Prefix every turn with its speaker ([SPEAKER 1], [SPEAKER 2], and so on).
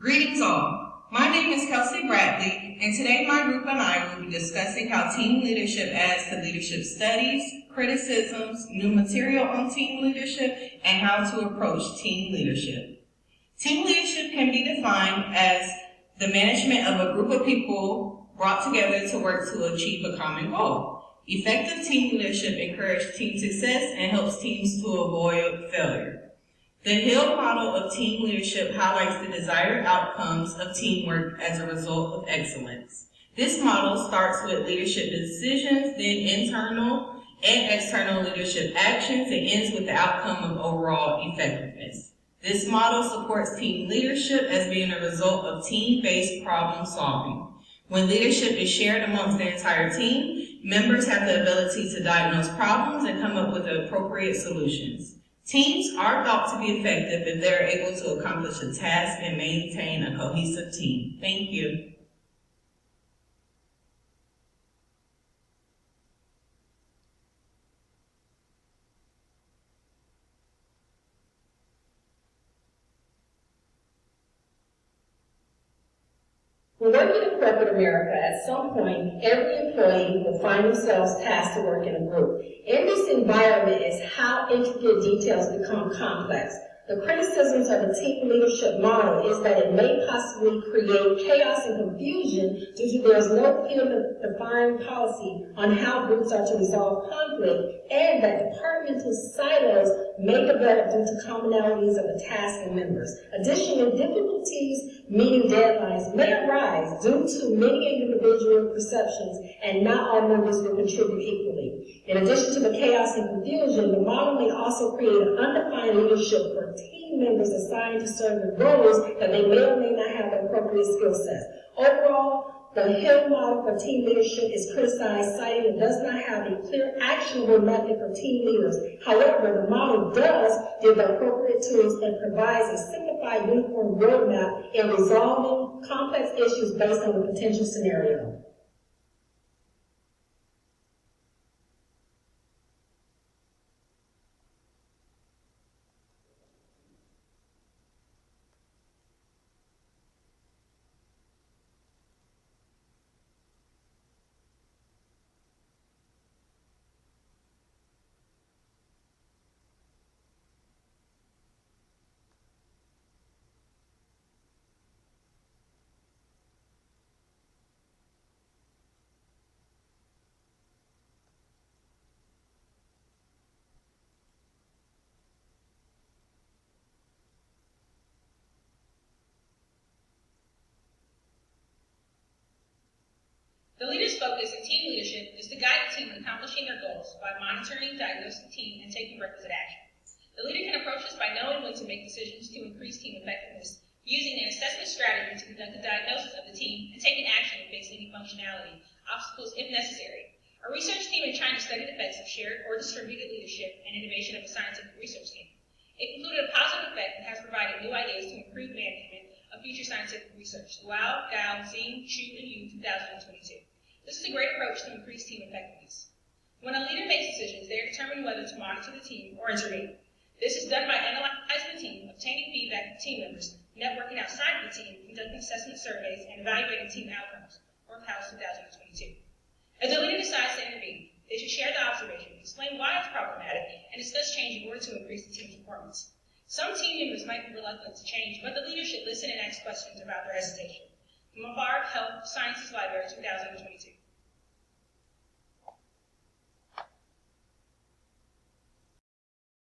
[SPEAKER 1] Greetings all. My name is Kelsey Bradley, and today my group and I will be discussing how team leadership adds to leadership studies, criticisms, new material on team leadership, and how to approach team leadership. Team leadership can be defined as the management of a group of people brought together to work to achieve a common goal. Effective team leadership encourages team success and helps teams to avoid failure. The Hill model of team leadership highlights the desired outcomes of teamwork as a result of excellence. This model starts with leadership decisions, then internal and external leadership actions, and ends with the outcome of overall effectiveness. This model supports team leadership as being a result of team-based problem solving. When leadership is shared amongst the entire team, members have the ability to diagnose problems and come up with the appropriate solutions. Teams are thought to be effective if they are able to accomplish a task and maintain a cohesive team. Thank you.
[SPEAKER 2] When working in corporate America, at some point, every employee will find themselves tasked to work in a group. In this environment is how intricate details become complex. The criticisms of the team leadership model is that it may possibly create chaos and confusion due to there is no clear defined policy on how groups are to resolve conflict, and that departmental silos may develop due to commonalities of the task and members. Additionally, difficulties meeting deadlines may arise due to many individual perceptions, and not all members will contribute equally. In addition to the chaos and confusion, the model may also create an undefined leadership for team members assigned to certain roles that they may or may not have the appropriate skill sets. Overall, the Hill model for team leadership is criticized, citing it does not have a clear, actionable method for team leaders. However, the model does give the appropriate tools and provides a simplified, uniform roadmap in resolving complex issues based on the potential scenario.
[SPEAKER 3] The leader's focus in team leadership is to guide the team in accomplishing their goals by monitoring, diagnosing the team, and taking requisite action. The leader can approach this by knowing when to make decisions to increase team effectiveness, using an assessment strategy to conduct a diagnosis of the team, and taking action to fix any functionality, obstacles if necessary. A research team in China studied the effects of shared or distributed leadership and innovation of a scientific research team. It concluded a positive effect and has provided new ideas to improve management of future scientific research. Liao, Gao, Xing, Chu, and Yu, 2022. This is a great approach to increase team effectiveness. When a leader makes decisions, they are determining whether to monitor the team or intervene. This is done by analyzing the team, obtaining feedback from team members, networking outside of the team, conducting assessment surveys, and evaluating team outcomes. House 2022. As the leader decides to intervene, they should share the observation, explain why it's problematic, and discuss change in order to increase the team's performance. Some team members might be reluctant to change, but the leader should listen and ask questions about their hesitation. From Mubarak Health Sciences Library, 2022.